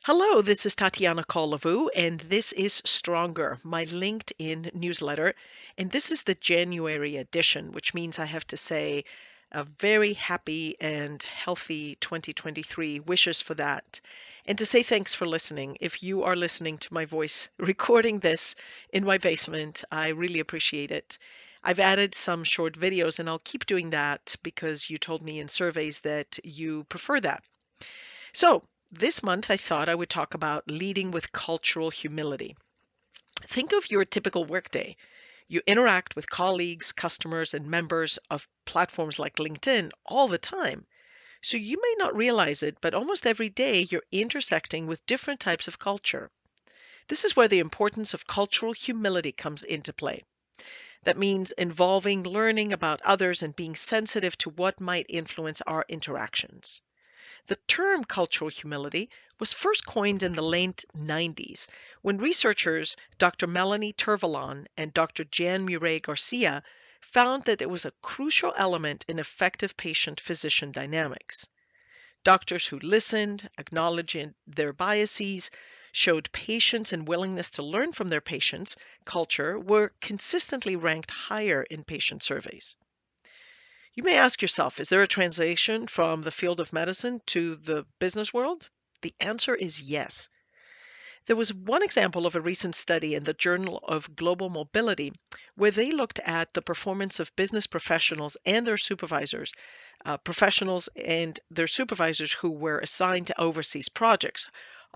Hello, this is Tatiana Kolavu, and this is Stronger, my LinkedIn newsletter. And this is the January edition, which means I have to say a very happy and healthy 2023. Wishes for that. And to say thanks for listening. If you are listening to my voice recording this in my basement, I really appreciate it. I've added some short videos, and I'll keep doing that because you told me in surveys that you prefer that. So, this month I thought I would talk about leading with cultural humility. Think of your typical workday. You interact with colleagues, customers, and members of platforms like LinkedIn all the time. So you may not realize it, but almost every day you're intersecting with different types of culture. This is where the importance of cultural humility comes into play. That means involving learning about others and being sensitive to what might influence our interactions. The term cultural humility was first coined in the late 90s when researchers Dr. Melanie Tervalon and Dr. Jan Murray Garcia found that it was a crucial element in effective patient physician dynamics. Doctors who listened, acknowledged their biases, showed patience and willingness to learn from their patients' culture were consistently ranked higher in patient surveys. You may ask yourself, is there a translation from the field of medicine to the business world? The answer is yes. There was one example of a recent study in the Journal of Global Mobility where they looked at the performance of business professionals and their supervisors who were assigned to overseas projects.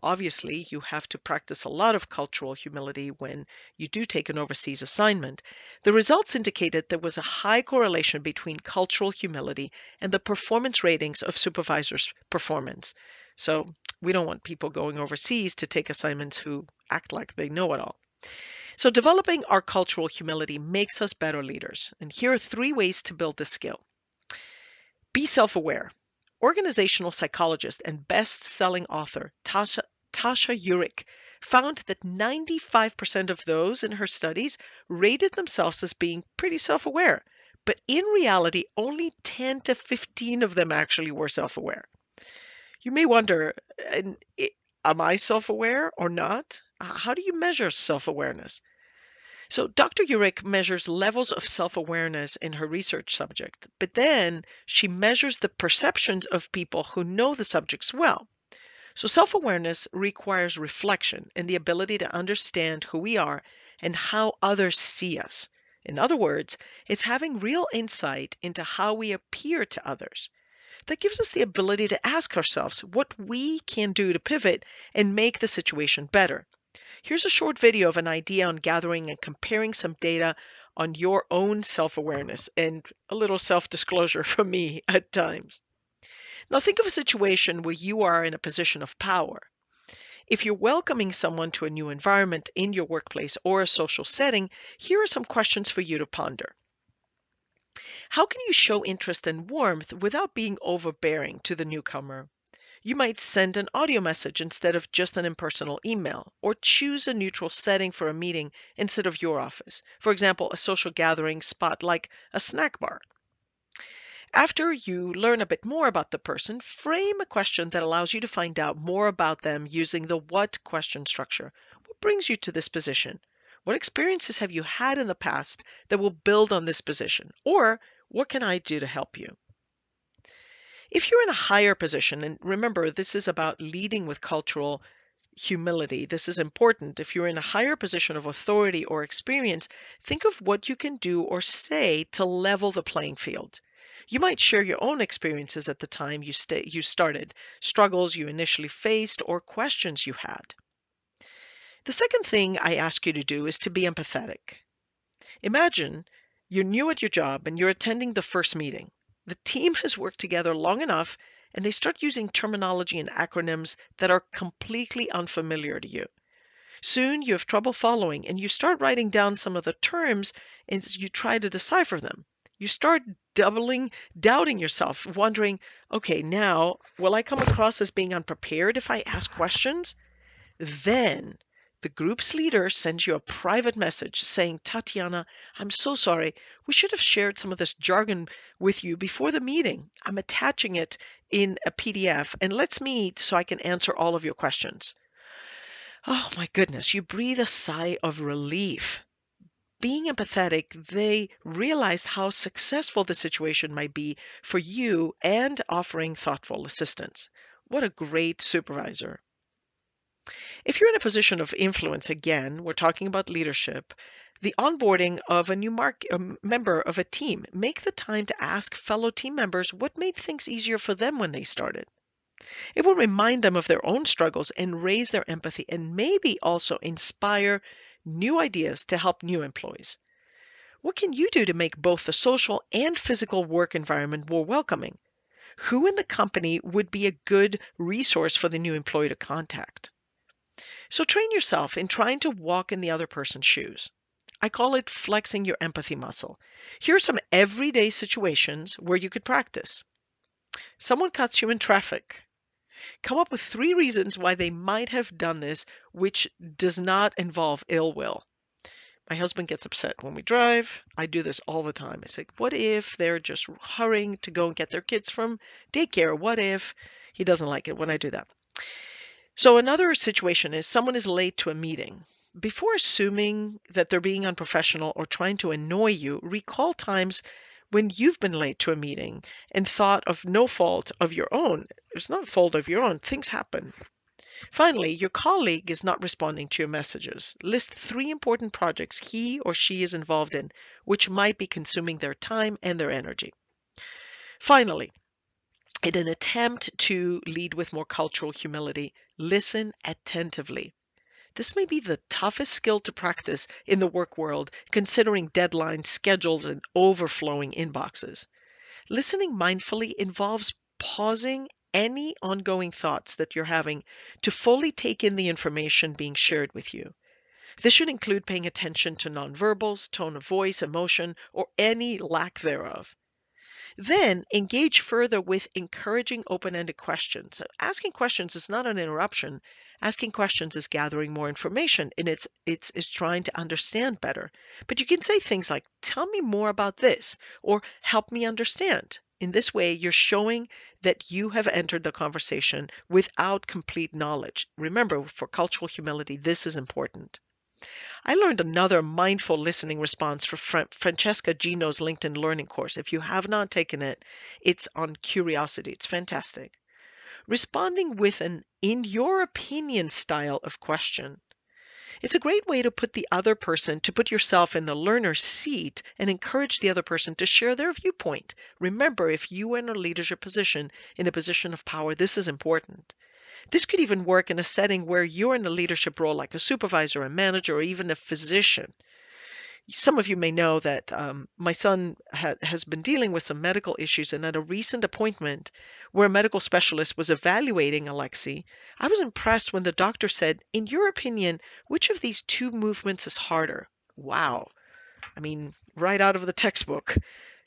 Obviously, you have to practice a lot of cultural humility when you do take an overseas assignment. The results indicated there was a high correlation between cultural humility and the performance ratings of supervisors' performance. So, we don't want people going overseas to take assignments who act like they know it all. So, developing our cultural humility makes us better leaders. And here are 3 ways to build this skill. Be self-aware. Organizational psychologist and best-selling author Tasha Eurich found that 95% of those in her studies rated themselves as being pretty self-aware, but in reality, only 10 to 15 of them actually were self-aware. You may wonder, am I self-aware or not? How do you measure self-awareness? So Dr. Urich measures levels of self-awareness in her research subject, but then she measures the perceptions of people who know the subjects well. So self-awareness requires reflection and the ability to understand who we are and how others see us. In other words, it's having real insight into how we appear to others. That gives us the ability to ask ourselves what we can do to pivot and make the situation better. Here's a short video of an idea on gathering and comparing some data on your own self-awareness and a little self-disclosure from me at times. Now think of a situation where you are in a position of power. If you're welcoming someone to a new environment in your workplace or a social setting, here are some questions for you to ponder. How can you show interest and warmth without being overbearing to the newcomer? You might send an audio message instead of just an impersonal email, or choose a neutral setting for a meeting instead of your office. For example, a social gathering spot like a snack bar. After you learn a bit more about the person, frame a question that allows you to find out more about them using the what question structure. What brings you to this position? What experiences have you had in the past that will build on this position? Or what can I do to help you? If you're in a higher position, and remember, this is about leading with cultural humility. This is important. If you're in a higher position of authority or experience, think of what you can do or say to level the playing field. You might share your own experiences at the time you started, struggles you initially faced, or questions you had. The second thing I ask you to do is to be empathetic. Imagine you're new at your job and you're attending the first meeting. The team has worked together long enough and they start using terminology and acronyms that are completely unfamiliar to you. Soon you have trouble following and you start writing down some of the terms as you try to decipher them. You start doubting yourself, wondering, okay, now will I come across as being unprepared if I ask questions? Then the group's leader sends you a private message saying, Tatiana, I'm so sorry. We should have shared some of this jargon with you before the meeting. I'm attaching it in a PDF and let's meet so I can answer all of your questions. Oh my goodness, you breathe a sigh of relief. Being empathetic, they realized how successful the situation might be for you and offering thoughtful assistance. What a great supervisor. If you're in a position of influence, again, we're talking about leadership, the onboarding of a new member of a team, make the time to ask fellow team members what made things easier for them when they started. It will remind them of their own struggles and raise their empathy and maybe also inspire new ideas to help new employees. What can you do to make both the social and physical work environment more welcoming? Who in the company would be a good resource for the new employee to contact? So train yourself in trying to walk in the other person's shoes. I call it flexing your empathy muscle. Here are some everyday situations where you could practice. Someone cuts you in traffic. Come up with 3 reasons why they might have done this, which does not involve ill will. My husband gets upset when we drive. I do this all the time. I say, what if they're just hurrying to go and get their kids from daycare? What if he doesn't like it when I do that? So another situation is someone is late to a meeting. Before assuming that they're being unprofessional or trying to annoy you, recall times when you've been late to a meeting and thought of no fault of your own. It's not a fault of your own. Things happen. Finally, your colleague is not responding to your messages. List 3 important projects he or she is involved in, which might be consuming their time and their energy. Finally, in an attempt to lead with more cultural humility, listen attentively. This may be the toughest skill to practice in the work world, considering deadlines, schedules, and overflowing inboxes. Listening mindfully involves pausing any ongoing thoughts that you're having to fully take in the information being shared with you. This should include paying attention to nonverbals, tone of voice, emotion, or any lack thereof. Then engage further with encouraging open-ended questions. Asking questions is not an interruption. Asking questions is gathering more information and it's trying to understand better. But you can say things like, tell me more about this, or help me understand. In this way, you're showing that you have entered the conversation without complete knowledge. Remember, for cultural humility, this is important. I learned another mindful listening response for Francesca Gino's LinkedIn Learning course. If you have not taken it, it's on curiosity. It's fantastic. Responding with an "in your opinion" style of question. It's a great way to put yourself in the learner's seat and encourage the other person to share their viewpoint. Remember, if you are in a leadership position, in a position of power, this is important. This could even work in a setting where you're in a leadership role like a supervisor, a manager, or even a physician. Some of you may know that my son has been dealing with some medical issues, and at a recent appointment where a medical specialist was evaluating Alexi, I was impressed when the doctor said, in your opinion, which of these 2 movements is harder? Wow. I mean, right out of the textbook.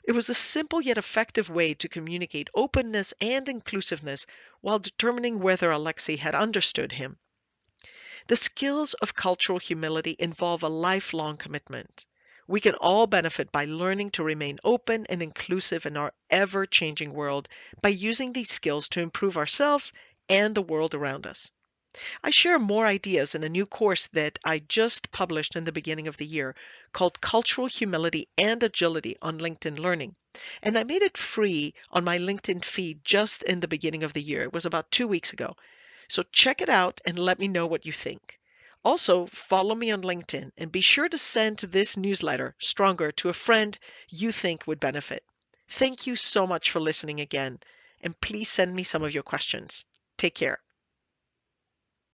It was a simple yet effective way to communicate openness and inclusiveness while determining whether Alexei had understood him. The skills of cultural humility involve a lifelong commitment. We can all benefit by learning to remain open and inclusive in our ever-changing world by using these skills to improve ourselves and the world around us. I share more ideas in a new course that I just published in the beginning of the year called Cultural Humility and Agility on LinkedIn Learning. And I made it free on my LinkedIn feed just in the beginning of the year. It was about 2 weeks ago. So check it out and let me know what you think. Also, follow me on LinkedIn and be sure to send this newsletter, Stronger, to a friend you think would benefit. Thank you so much for listening again, and please send me some of your questions. Take care.